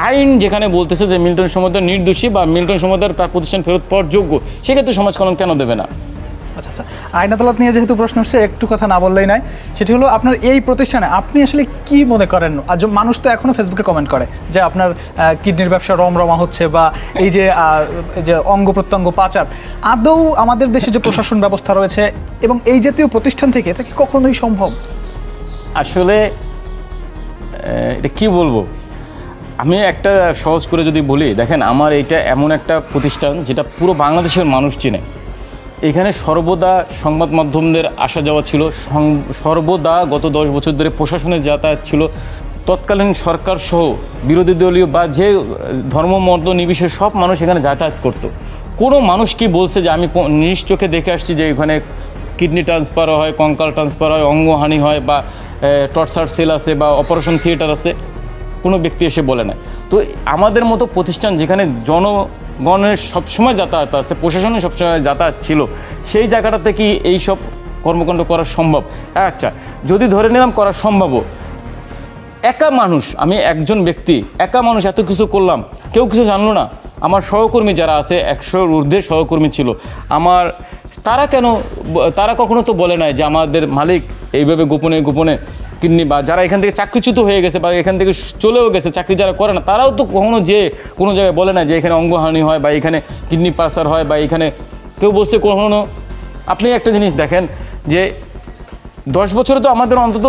আইন যেখানে বলতেছে যে মিল্টন সমদ্দার নির্দোষী বা মিল্টন সমদ্দার তার প্রতিষ্ঠান ফেরত পাওয়ার যোগ্য, সেক্ষেত্রে সমাজ কল্যাণ কেন দেবে না? আচ্ছা আচ্ছা, আইন আদালত নিয়ে যেহেতু প্রশ্ন হচ্ছে, একটু কথা না বললেই নয়। সেটি হলো, আপনার এই প্রতিষ্ঠানে আপনি আসলে কি মনে করেন? আজ মানুষ তো এখনও ফেসবুকে কমেন্ট করে যে আপনার কিডনির ব্যবসা রমরমা হচ্ছে বা এই যে অঙ্গ প্রত্যঙ্গ পাচার, আদৌ আমাদের দেশে যে প্রশাসন ব্যবস্থা রয়েছে এবং এই জাতীয় প্রতিষ্ঠান থেকে এটা কি কখনোই সম্ভব? আসলে এটা কি বলবো, আমি একটা সহজ করে যদি বলি, দেখেন, আমার এটা এমন একটা প্রতিষ্ঠান যেটা পুরো বাংলাদেশের মানুষ চেনে। এখানে সর্বদা সংবাদ মাধ্যমদের আসা যাওয়া ছিল, সর্বদা গত 10 বছর ধরে প্রশাসনের যাতায়াত ছিল। তৎকালীন সরকার সহ বিরোধী দলীয় বা যে ধর্মমর্দ নির্বিশেষে সব মানুষ এখানে যাতায়াত করতো। কোনো মানুষ কি বলছে যে আমি নিজ চোখে দেখে আসছি যে এখানে কিডনি ট্রান্সফার হয়, কঙ্কাল ট্রান্সফার হয়, অঙ্গহানি হয় বা টর্চার সেল আছে বা অপারেশন থিয়েটার আছে? কোনো ব্যক্তি এসে বলে না। তো আমাদের মতো প্রতিষ্ঠান যেখানে জনগণের সবসময় যাতায়াত আছে, প্রশাসনের সবসময় যাতায়াত ছিল, সেই জায়গাটাতে কি এই সব কর্মকাণ্ড করা সম্ভব? আচ্ছা, যদি ধরে নিলাম করা সম্ভব, একা মানুষ, আমি একজন ব্যক্তি, একা মানুষ এত কিছু করলাম, কেউ কিছু জানলো না। আমার সহকর্মী যারা আছে, 100-র ঊর্ধ্বে সহকর্মী ছিল আমার, তারা কখনো তো বলে নাই যে আমাদের মালিক এইভাবে গোপনে কিডনি, বা যারা এখান থেকে চাকরিচ্যুত হয়ে গেছে বা এখান থেকে চলেও গেছে, চাকরি যারা করে না, তারাও তো কখনো যে কোনো জায়গায় বলে না যে এখানে অঙ্গহানি হয় বা এখানে কিডনি পাচার হয় বা এখানে কেউ বলছে কখনো। আপনি একটা জিনিস দেখেন যে 10 বছরে তো আমাদের অন্তত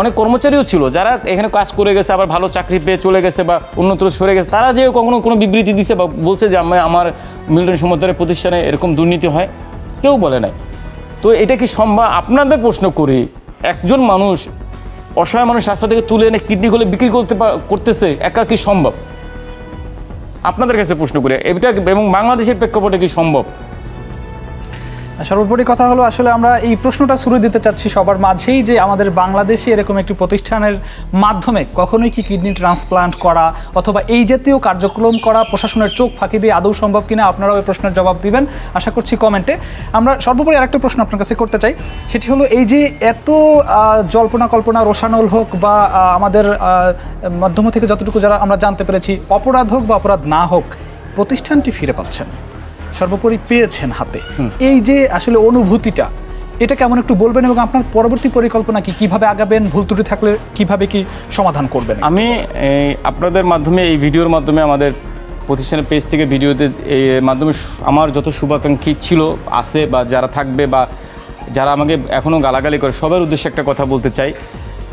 অনেক কর্মচারীও ছিল যারা এখানে কাজ করে গেছে, আবার ভালো চাকরি পেয়ে চলে গেছে বা অন্যত্র সরে গেছে, তারা যে কখনো কোনো বিবৃতি দিছে বা বলছে যে আমার মিল্টন সমদ্দারের প্রতিষ্ঠানে এরকম দুর্নীতি হয়? কেউ বলে নাই। তো এটা কি সম্ভব? আপনাদের প্রশ্ন করি, একজন মানুষ, অসহায় মানুষ রাস্তা থেকে তুলে এনে কিডনি খুলে বিক্রি করতেছে, একা কি সম্ভব? আপনাদের কাছে প্রশ্ন করি, এটা এবং বাংলাদেশের প্রেক্ষাপটে কি সম্ভব? সর্বোপরি কথা হলো, আসলে আমরা এই প্রশ্নটা শুরু দিতে চাচ্ছি সবার মাঝেই যে আমাদের বাংলাদেশে এরকম একটি প্রতিষ্ঠানের মাধ্যমে কখনোই কি কিডনি ট্রান্সপ্লান্ট করা অথবা এই জাতীয় কার্যক্রম করা প্রশাসনের চোখ ফাঁকি দিয়ে আদৌ সম্ভব কিনা, আপনারাও এই প্রশ্নের জবাব দিবেন আশা করছি কমেন্টে। আমরা সর্বোপরি আরেকটা প্রশ্ন আপনার কাছে করতে চাই, সেটি হলো এই যে এত জল্পনা কল্পনা, রোশানল হোক বা আমাদের মাধ্যম থেকে যতটুকু যারা আমরা জানতে পেরেছি, অপরাধ হোক বা অপরাধ না হোক, প্রতিষ্ঠানটি ফিরে পাচ্ছেন, সর্বোপরি পেয়েছেন হাতে, এই যে আসলে অনুভূতিটা, এটা কেমন একটু বলবেন এবং আপনার পরবর্তী পরিকল্পনা কি, কিভাবে আগাবেন, ভুল ত্রুটি থাকলে কিভাবে কি সমাধান করবেন? আমি আপনাদের মাধ্যমে, এই ভিডিওর মাধ্যমে, আমাদের প্রতিষ্ঠানের পেজ থেকে ভিডিওতে এই মাধ্যমে আমার যত শুভাকাঙ্ক্ষী ছিল, আছে বা যারা থাকবে বা যারা আমাকে এখনও গালাগালি করে, সবার উদ্দেশ্যে একটা কথা বলতে চাই।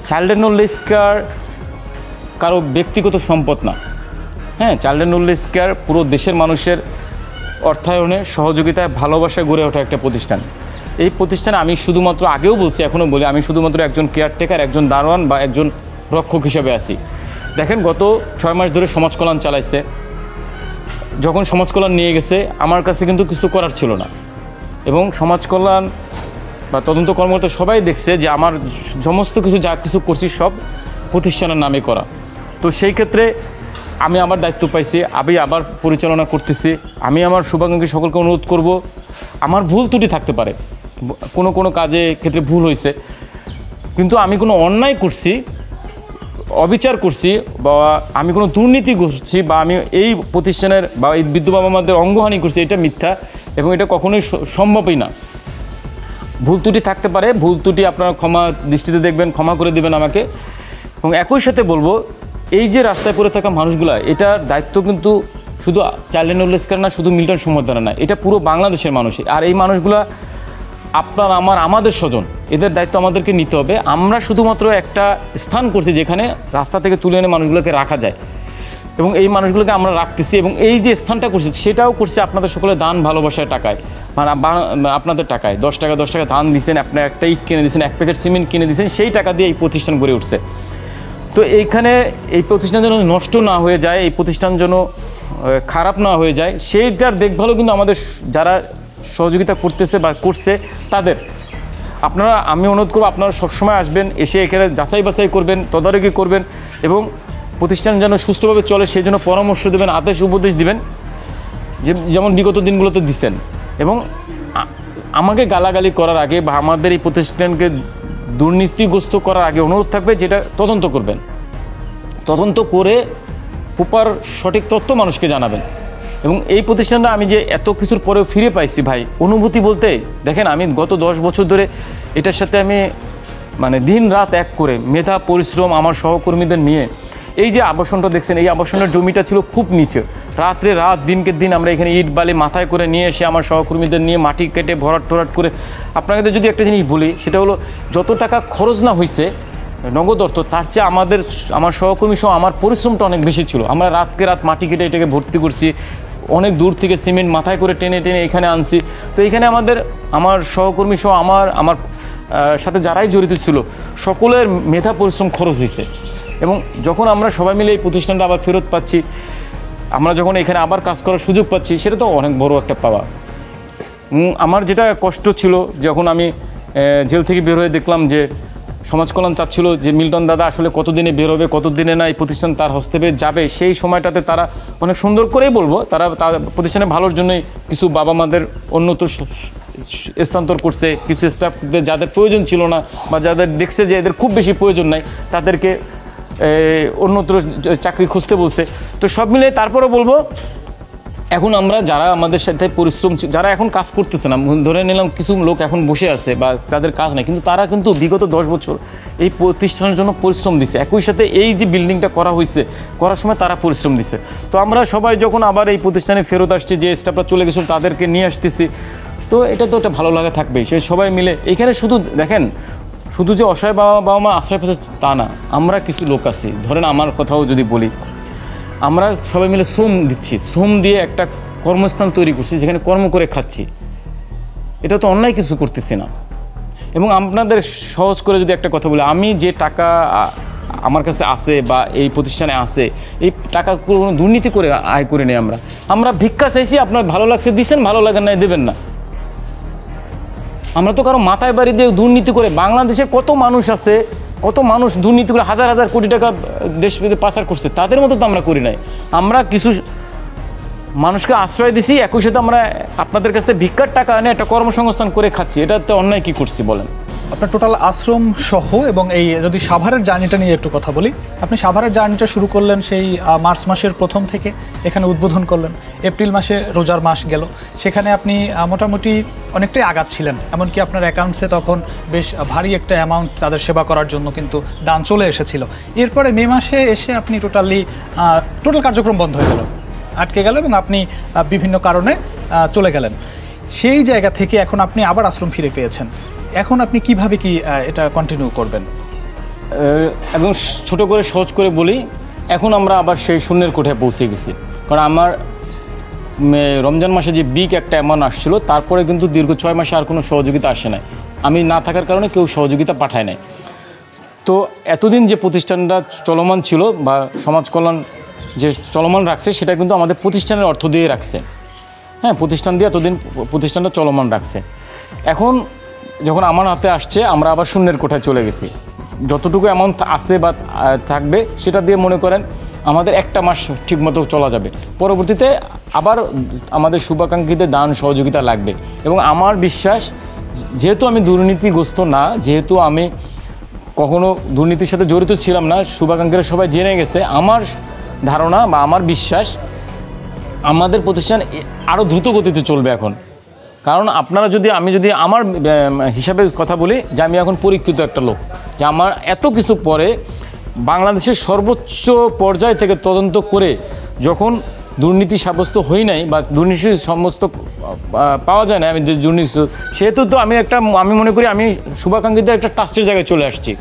চাইল্ড অ্যান্ড নোলেজ কেয়ার কারো ব্যক্তিগত সম্পদ না। হ্যাঁ, চাইল্ড অ্যান্ড নোলেজ কেয়ার পুরো দেশের মানুষের অর্থায়নে, সহযোগিতায়, ভালোবাসায় গড়ে ওঠা একটা প্রতিষ্ঠান। এই প্রতিষ্ঠানে আমি শুধুমাত্র আগেও বলছি, এখনও বলি, আমি শুধুমাত্র একজন কেয়ারটেকার, একজন দারোয়ান বা একজন রক্ষক হিসেবে আছি। দেখেন গত 6 মাস ধরে সমাজ কল্যাণ চালাইছে। যখন সমাজ কল্যাণ নিয়ে গেছে আমার কাছে কিন্তু কিছু করার ছিল না, এবং সমাজ কল্যাণ বা তদন্ত কর্মকর্তা সবাই দেখছে যে আমার সমস্ত কিছু যা কিছু করছি সব প্রতিষ্ঠানের নামে করা। তো সেই ক্ষেত্রে আমি আবার দায়িত্ব পাইছি, আমি আবার পরিচালনা করতেছি। আমি আমার শুভাকাঙ্ক্ষী সকলকে অনুরোধ করব, আমার ভুল ত্রুটি থাকতে পারে, কোনো কাজে ক্ষেত্রে ভুল হয়েছে, কিন্তু আমি কোনো অন্যায় করছি, অবিচার করছি বা আমি কোনো দুর্নীতি করছি বা আমি এই প্রতিষ্ঠানের বা এই বৃদ্ধ বাবা মাদের অঙ্গহানি করছি, এটা মিথ্যা এবং এটা কখনোই সম্ভবই না। ভুল ত্রুটি থাকতে পারে, ভুল ত্রুটি আপনারা ক্ষমা দৃষ্টিতে দেখবেন, ক্ষমা করে দেবেন আমাকে। এবং একই সাথে বলবো, এই যে রাস্তায় পড়ে থাকা মানুষগুলা, এটার দায়িত্ব কিন্তু শুধু child line old age care না, শুধু মিল্টন সমর্থনা না, এটা পুরো বাংলাদেশের মানুষ। আর এই মানুষগুলা আপনার আমাদের স্বজন, এদের দায়িত্ব আমাদেরকে নিতে হবে। আমরা শুধুমাত্র একটা স্থান করছি যেখানে রাস্তা থেকে তুলে এনে মানুষগুলোকে রাখা যায়, এবং এই মানুষগুলোকে আমরা রাখতেছি, এবং এই যে স্থানটা করছি সেটাও করছি আপনাদের সকলে দান ভালোবাসার টাকায়, মানে আপনাদের টাকায়। 10 টাকা দান দিয়েছেন, আপনার একটা ইট কিনে দিয়েছেন, 1 প্যাকেট সিমেন্ট কিনে দিয়েছেন, সেই টাকা দিয়ে এই প্রতিষ্ঠান গড়ে উঠছে। তো এইখানে এই প্রতিষ্ঠান যেন নষ্ট না হয়ে যায়, এই প্রতিষ্ঠান যেন খারাপ না হয়ে যায়, সেইটার দেখভালও কিন্তু আমাদের যারা সহযোগিতা করতেছে বা করছে তাদের। আপনারা, আমি অনুরোধ করব, আপনারা সবসময় আসবেন, এসে এখানে যাচাই বাছাই করবেন, তদারকি করবেন, এবং প্রতিষ্ঠান যেন সুষ্ঠুভাবে চলে সেই জন্য পরামর্শ দেবেন, আদেশ উপদেশ দিবেন, যেমন বিগত দিনগুলোতে দিচ্ছেন। এবং আমাকে গালাগালি করার আগে বা আমাদের এই প্রতিষ্ঠানকে দুর্নীতিগ্রস্ত করার আগে অনুরোধ থাকবে যেটা তদন্ত করবেন, তদন্ত করে প্রপার সঠিক তথ্য মানুষকে জানাবেন। এবং এই প্রতিষ্ঠানটা আমি যে এত কিছুর পরেও ফিরে পাইছি ভাই, অনুভূতি বলতে দেখেন, আমি গত 10 বছর ধরে এটার সাথে আমি মানে দিন রাত এক করে মেধা পরিশ্রম আমার সহকর্মীদের নিয়ে এই যে আবাসনটা দেখছেন, এই আবাসনের জমিটা ছিল খুব নিচে, রাত্রে রাত দিনকে দিন আমরা এখানে ইট বালি মাথায় করে নিয়ে এসে আমার সহকর্মীদের নিয়ে মাটি কেটে ভরাট টরাট করে। আপনাকে যদি একটা জিনিস বলি, সেটা হলো যত টাকা খরচ না হয়েছে নগদ অর্থ, তার চেয়ে আমার সহকর্মী সহ আমার পরিশ্রমটা অনেক বেশি ছিল। আমরা রাতকে রাত মাটি কেটে এটাকে ভর্তি করছি, অনেক দূর থেকে সিমেন্ট মাথায় করে টেনে টেনে এখানে আনছি। তো এখানে আমার সহকর্মী সহ আমার সাথে যারাই জড়িত ছিল সকলের মেধা পরিশ্রম খরচ হয়েছে। এবং যখন আমরা সবাই মিলে এই প্রতিষ্ঠানটা আবার ফেরত পাচ্ছি, আমরা যখন এখানে আবার কাজ করার সুযোগ পাচ্ছি, সেটা তো অনেক বড় একটা পাওয়া। আমার যেটা কষ্ট ছিল, যখন আমি জেল থেকে বের হয়ে দেখলাম যে সমাজ কল্যাণ চাচ্ছিল যে মিল্টন দাদা আসলে কতদিনে বের হবে, কতদিনে না এই প্রতিষ্ঠান তার হস্তক্ষেপে যাবে, সেই সময়টাতে তারা অনেক সুন্দর করেই বলবো, তারা প্রতিষ্ঠানে ভালোর জন্যই কিছু বাবা মাদের অন্যত্র স্থানান্তর করছে, কিছু স্টাফদের যাদের প্রয়োজন ছিল না বা যাদের দেখছে যে এদের খুব বেশি প্রয়োজন নাই, তাদেরকে অন্যত্র চাকরি খুঁজতে বলছে। তো সব মিলে তারপরে বলবো, এখন আমরা যারা আমাদের সাথে পরিশ্রম, যারা এখন কাজ করতেছে না, ধরে নিলাম কিছু লোক এখন বসে আছে বা তাদের কাজ নাই, কিন্তু তারা কিন্তু বিগত 10 বছর এই প্রতিষ্ঠানের জন্য পরিশ্রম দিছে। একই সাথে এই যে বিল্ডিংটা করা হয়েছে, করার সময় তারা পরিশ্রম দিছে। তো আমরা সবাই যখন আবার এই প্রতিষ্ঠানে ফেরত আসছি, যে স্টাফরা চলে গেছিল তাদেরকে নিয়ে আসতেছি, তো এটা তো একটা ভালো লাগা থাকবেই। সে সবাই মিলে এখানে শুধু দেখেন, শুধু যে অসহায় বাবা মা আশ্রয় পেয়েছে তা না, আমরা কিছু লোক আছি, ধরেন আমার কথাও যদি বলি, আমরা সবাই মিলে শ্রম দিচ্ছি, শ্রম দিয়ে একটা কর্মস্থান তৈরি করছি, যেখানে কর্ম করে খাচ্ছি। এটা তো অন্যায় কিছু করতেছি না। এবং আপনাদের সহজ করে যদি একটা কথা বলি, আমি যে টাকা আমার কাছে আছে বা এই প্রতিষ্ঠানে আছে, এই টাকা কোনো দুর্নীতি করে আয় করে নেই। আমরা ভিক্ষা চাইছি, আপনার ভালো লাগছে দিচ্ছেন, ভালো লাগে না দেবেন না। আমরা তো কারো মাথায় বাড়ি দিয়ে দুর্নীতি করে, বাংলাদেশে কত মানুষ আছে, কত মানুষ দুর্নীতি করে হাজার হাজার কোটি টাকা দেশ বিদেশে পাচার করছে, তাদের মতো তো আমরা করি নাই। আমরা কিছু মানুষকে আশ্রয় দিছি, একই সাথে আমরা আপনাদের কাছে ভিক্ষার টাকা এনে একটা কর্মসংস্থান করে খাচ্ছি। এটাতে অন্যায় কি করছি বলেন? আপনার টোটাল আশ্রম সহ, এবং এই যদি সাভারের জার্নিটা নিয়ে একটু কথা বলি, আপনি সাভারের জার্নিটা শুরু করলেন সেই মার্চ মাসের প্রথম থেকে, এখানে উদ্বোধন করলেন, এপ্রিল মাসে রোজার মাস গেল, সেখানে আপনি মোটামুটি অনেকটাই আগাচ্ছিলেন, এমনকি আপনার অ্যাকাউন্টসে তখন বেশ ভারী একটা অ্যামাউন্ট তাদের সেবা করার জন্য কিন্তু দান চলে এসেছিল। এরপরে মে মাসে এসে আপনি টোটাল কার্যক্রম বন্ধ হয়ে গেল, আটকে গেল, এবং আপনি বিভিন্ন কারণে চলে গেলেন। সেই জায়গা থেকে এখন আপনি আবার আশ্রম ফিরে পেয়েছেন, এখন আপনি কিভাবে এটা কন্টিনিউ করবেন? একদম ছোট করে সহজ করে বলি, এখন আমরা আবার সেই শূন্যের কোঠায় পৌঁছে গেছি। কারণ আমার রমজান মাসে যে বিগ একটা অ্যামাউন্ট আসছিল, তারপরে কিন্তু দীর্ঘ 6 মাসে আর কোনো সহযোগিতা আসে নাই। আমি না থাকার কারণে কেউ সহযোগিতা পাঠায় নাই। তো এতদিন যে প্রতিষ্ঠানটা চলমান ছিল বা সমাজ কল্যাণ যে চলমান রাখছে, সেটা কিন্তু আমাদের প্রতিষ্ঠানের অর্থ দিয়ে রাখছে। হ্যাঁ, প্রতিষ্ঠান দিয়ে এতদিন প্রতিষ্ঠানটা চলমান রাখছে। এখন যখন আমার হাতে আসছে, আমরা আবার শূন্যের কোঠায় চলে গেছি। যতটুকু অ্যামাউন্ট আছে বা থাকবে সেটা দিয়ে মনে করেন আমাদের একটা মাস ঠিকমতো চলা যাবে। পরবর্তীতে আবার আমাদের শুভাকাঙ্ক্ষীদের দান সহযোগিতা লাগবে। এবং আমার বিশ্বাস, যেহেতু আমি দুর্নীতিগ্রস্ত না, যেহেতু আমি কখনো দুর্নীতির সাথে জড়িত ছিলাম না, শুভাকাঙ্ক্ষীরা সবাই জেনে গেছে, আমার ধারণা বা আমার বিশ্বাস আমাদের প্রতিষ্ঠান আরও দ্রুত গতিতে চলবে এখন। কারণ আপনারা আমি যদি আমার হিসাবে কথা বলি, যে আমি এখন পরীক্ষিত একটা লোক, যে আমার এত কিছু পরে বাংলাদেশের সর্বোচ্চ পর্যায় থেকে তদন্ত করে যখন দুর্নীতি সাব্যস্ত হই নাই বা দুর্নীতি সমস্ত পাওয়া যায় না, আমি যে দুর্নীতি, সেহেতু তো আমি মনে করি আমি শুভাকাঙ্ক্ষীদের একটা ট্রাস্টের জায়গায় চলে আসছি।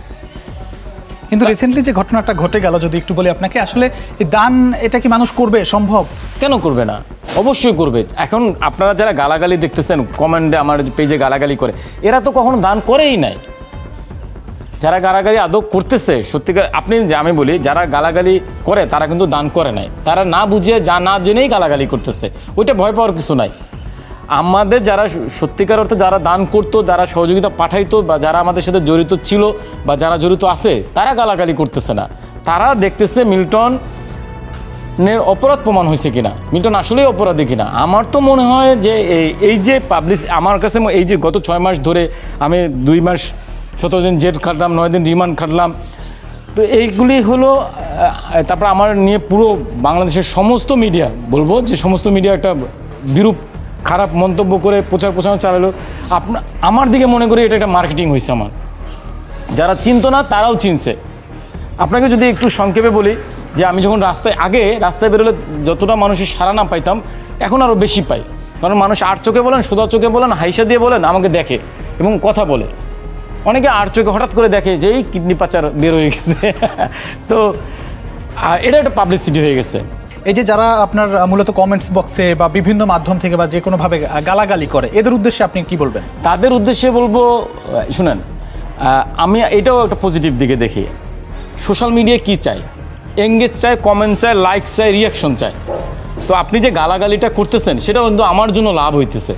কিন্তু রিসেন্টলি যে ঘটনাটা ঘটে গেল, যদি একটু বলি আপনাকে, আসলে এই দান এটা কি মানুষ করবে সম্ভব? কেন করবে না? অবশ্যই করবে। এখন আপনারা যারা গালাগালি দেখতেছেন, কমেন্টে আমার পেজে গালাগালি করে, এরা তো কখনো দান করেই নাই। যারা গালাগালি আদৌ করতেছে সত্যিকার, আমি বলি যারা গালাগালি করে তারা কিন্তু দান করে নাই, তারা না বুঝে না জেনেই গালাগালি করতেছে। ওইটা ভয় পাওয়ার কিছু নাই। আমাদের যারা সত্যিকার অর্থে যারা দান করতো, যারা সহযোগিতা পাঠাইতো বা যারা আমাদের সাথে জড়িত ছিল বা যারা জড়িত আছে, তারা গালাগালি করতেছে না। তারা দেখতেছে মিল্টনের অপরাধ প্রমাণ হয়েছে কিনা, মিল্টন আসলেই অপরাধী কিনা। আমার তো মনে হয় যে এই যে আমার কাছে এই যে গত 6 মাস ধরে আমি 2 মাস 17 দিন জেল খাটলাম, 9 দিন রিমান্ড খাটলাম, তো এইগুলি হলো। তারপর আমার নিয়ে পুরো বাংলাদেশের সমস্ত মিডিয়া, বলবো যে সমস্ত মিডিয়া একটা বিরূপ খারাপ মন্তব্য করে প্রচার চালালো। আমার দিকে মনে করি এটা একটা মার্কেটিং হয়েছে। আমার যারা চিনত না তারাও চিনছে। আপনাকে যদি একটু সংক্ষেপে বলি, যে আমি যখন রাস্তায় বেরোলে যতটা মানুষের সাড়া না পাইতাম, এখন আরও বেশি পাই। কারণ মানুষ আর চোখে বলেন, সোজা চোখে বলেন, হাইসা দিয়ে বলেন, আমাকে দেখে এবং কথা বলে। অনেকে আর চোখে হঠাৎ করে দেখে যে এই কিডনি পাচার বের হয়ে গেছে। তো এটা একটা পাবলিসিটি হয়ে গেছে। এই যে যারা আপনার মূলত কমেন্টস বক্সে বা বিভিন্ন মাধ্যম থেকে বা যে কোনোভাবে গালাগালি করে, এদের উদ্দেশ্যে আপনি কি বলবেন? তাদের উদ্দেশ্যে বলবো, শুনেন, আমি এটাও একটা পজিটিভ দিকে দেখি। সোশ্যাল মিডিয়ায় কি চাই? এঙ্গেজ চাই, কমেন্ট চাই, লাইক চাই, রিয়াকশন চাই। তো আপনি যে গালাগালিটা করতেছেন সেটা কিন্তু আমার জন্য লাভ হইতেছে।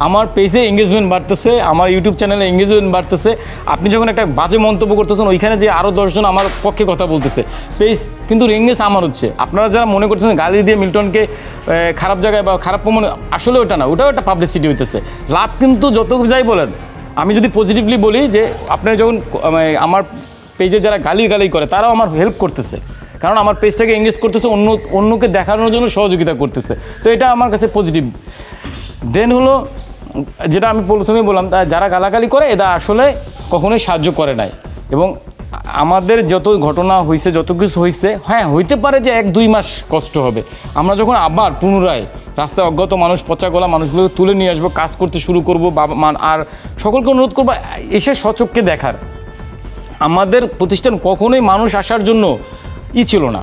আমার পেজে এঙ্গেজমেন্ট বাড়তেছে, আমার ইউটিউব চ্যানেলে এঙ্গেজমেন্ট বাড়তেছে। আপনি যখন একটা বাজে মন্তব্য করতেছেন, ওইখানে যে আরও 10 জন আমার পক্ষে কথা বলতেছে, পেজ কিন্তু এঙ্গেজ আমার হচ্ছে। আপনারা যারা মনে করতেছেন গালি দিয়ে মিল্টনকে খারাপ জায়গায় বা খারাপ প্রমাণ, আসলে ওটা না, ওটাও একটা পাবলিসিটি হইতেছে। লাভ কিন্তু যত যাই বলেন, আমি যদি পজিটিভলি বলি যে আপনি যখন আমার পেজে যারা গালি করে, তারাও আমার হেল্প করতেছে, কারণ আমার পেজটাকে এঙ্গেজ করতেছে, অন্যকে দেখানোর জন্য সহযোগিতা করতেছে। তো এটা আমার কাছে পজিটিভ। দেন হলো যেটা আমি প্রথমে বললাম, যারা গালাগালি করে এরা আসলে কখনোই সাহায্য করে নাই। এবং আমাদের যত ঘটনা হয়েছে, যত কিছু হয়েছে, হ্যাঁ হইতে পারে যে 1-2 মাস কষ্ট হবে। আমরা যখন আবার পুনরায় রাস্তায় অজ্ঞাত মানুষ, পচা গলা মানুষগুলোকে তুলে নিয়ে আসবো, কাজ করতে শুরু করবো, আর সকলকে অনুরোধ করবো এসে স্বচক্ষে দেখার। আমাদের প্রতিষ্ঠান কখনোই মানুষ আসার জন্য ছিল না,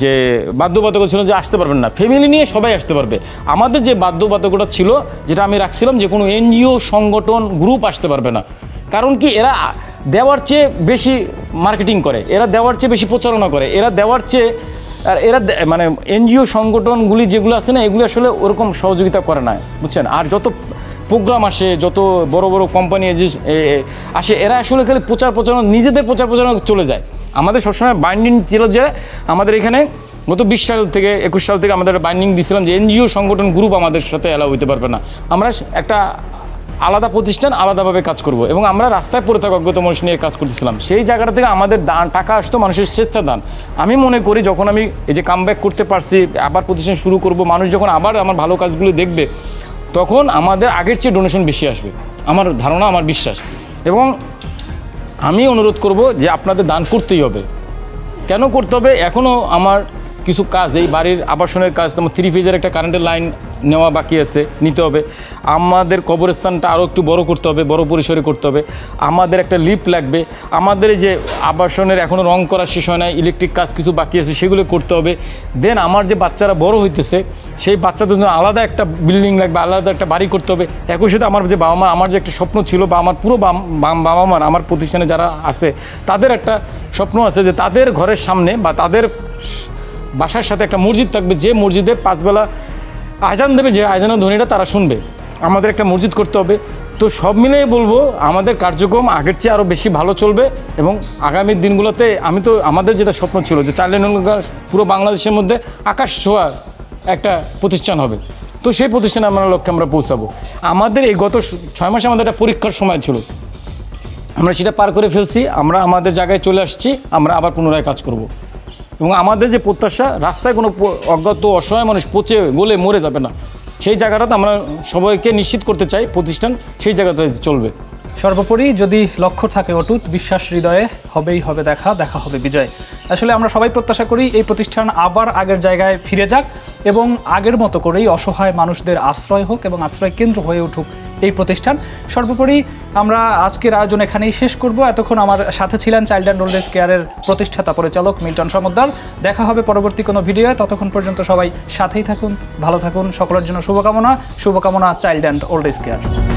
যে বাধ্যবাধকতা ছিল যে আসতে পারবেন না, ফ্যামিলি নিয়ে সবাই আসতে পারবে। আমাদের যে বাধ্যবাধকতা ছিল, যেটা আমি রাখছিলাম, যে কোনো এনজিও সংগঠন গ্রুপ আসতে পারবে না। কারণ কি, এরা দেওয়ার চেয়ে বেশি মার্কেটিং করে, এরা দেওয়ার চেয়ে বেশি প্রচারণা করে, এরা দেওয়ার চেয়ে, আর এরা মানে এনজিও সংগঠনগুলি যেগুলো আছে না, এগুলি আসলে ওরকম সহযোগিতা করে না, বুঝছেন। আর যত প্রোগ্রাম আসে, যত বড় বড় কোম্পানি আসে, এরা আসলে খালি প্রচারণা, নিজেদের প্রচারণা চলে যায়। আমাদের সবসময় বাইন্ডিং ছিল যে আমাদের এখানে গত 20 সাল থেকে 21 সাল থেকে আমাদের বাইন্ডিং দিয়েছিলাম যে এনজিও সংগঠন গ্রুপ আমাদের সাথে অ্যালাউ হইতে পারবে না। আমরা একটা আলাদা প্রতিষ্ঠান, আলাদাভাবে কাজ করব। এবং আমরা রাস্তায় পড়ে থাকা অজ্ঞাত মানুষ নিয়ে কাজ করতেছিলাম। সেই জায়গাটা থেকে আমাদের টাকা আসতো, মানুষের স্বেচ্ছা দান। আমি মনে করি যখন আমি এই যে কামব্যাক করতে পারছি, আবার প্রতিষ্ঠান শুরু করব, মানুষ যখন আবার আমার ভালো কাজগুলো দেখবে, তখন আমাদের আগের চেয়ে ডোনেশন বেশি আসবে, আমার ধারণা, আমার বিশ্বাস। এবং আমি অনুরোধ করব যে আপনাদের দান করতেই হবে। কেন করতে হবে? এখনও আমার কিছু কাজ, এই বাড়ির আবাসনের কাজ, তোমার 3 ফেজের একটা কারেন্টের লাইন নেওয়া বাকি আছে, নিতে হবে। আমাদের কবরস্থানটা আরও একটু বড় করতে হবে, বড় পরিসরে করতে হবে। আমাদের একটা লিফট লাগবে। আমাদের এই যে আবাসনের এখনও রং করা শেষ হয় না, ইলেকট্রিক কাজ কিছু বাকি আছে, সেগুলো করতে হবে। দেন আমার যে বাচ্চারা বড় হইতেছে, সেই বাচ্চাদের জন্য আলাদা একটা বিল্ডিং লাগবে, আলাদা একটা বাড়ি করতে হবে। একই সাথে আমার যে বাবা মা, আমার যে একটা স্বপ্ন ছিল, বা আমার পুরো বাবা মার, আমার প্রতিষ্ঠানে যারা আছে তাদের একটা স্বপ্ন আছে যে তাদের ঘরের সামনে বা তাদের বাসার সাথে একটা মসজিদ থাকবে, যে মসজিদে 5 বেলা আজান দেবে, যে আজানের ধ্বনিটা তারা শুনবে। আমাদের একটা মসজিদ করতে হবে। তো সব মিলিয়ে বলবো আমাদের কার্যক্রম আগের চেয়ে আরও বেশি ভালো চলবে, এবং আগামী দিনগুলোতে আমাদের যেটা স্বপ্ন ছিল যে চাইল্ড লাইন পুরো বাংলাদেশের মধ্যে আকাশ ছোঁয়া একটা প্রতিষ্ঠান হবে, তো সেই প্রতিষ্ঠানে আমরা লক্ষ্যে আমরা পৌঁছাবো। আমাদের এই গত 6 মাসে আমাদের একটা পরীক্ষার সময় ছিল, আমরা সেটা পার করে ফেলছি। আমরা আমাদের জায়গায় চলে আসছি, আমরা আবার পুনরায় কাজ করব। এবং আমাদের যে প্রত্যাশা, রাস্তায় কোনো অজ্ঞাত অসহায় মানুষ পচে গলে মরে যাবে না, সেই জায়গাটাতে আমরা সবাইকে নিশ্চিত করতে চাই প্রতিষ্ঠান সেই জায়গাতে চলবে। সর্বোপরি যদি লক্ষ্য থাকে অটুট, বিশ্বাস হৃদয়ে, হবেই হবে দেখা হবে বিজয়। আসলে আমরা সবাই প্রত্যাশা করি এই প্রতিষ্ঠান আবার আগের জায়গায় ফিরে যাক এবং আগের মতো করেই অসহায় মানুষদের আশ্রয় হোক এবং আশ্রয় কেন্দ্র হয়ে উঠুক এই প্রতিষ্ঠান। সর্বোপরি আমরা আজকের আয়োজন এখানেই শেষ করব। এতক্ষণ আমার সাথে ছিলেন চাইল্ড অ্যান্ড ওল্ড এজ কেয়ারের প্রতিষ্ঠাতা পরিচালক মিল্টন সমদ্দার। দেখা হবে পরবর্তী কোনো ভিডিওয়ে, ততক্ষণ পর্যন্ত সবাই সাথেই থাকুন, ভালো থাকুন। সকলের জন্য শুভকামনা child and old age care.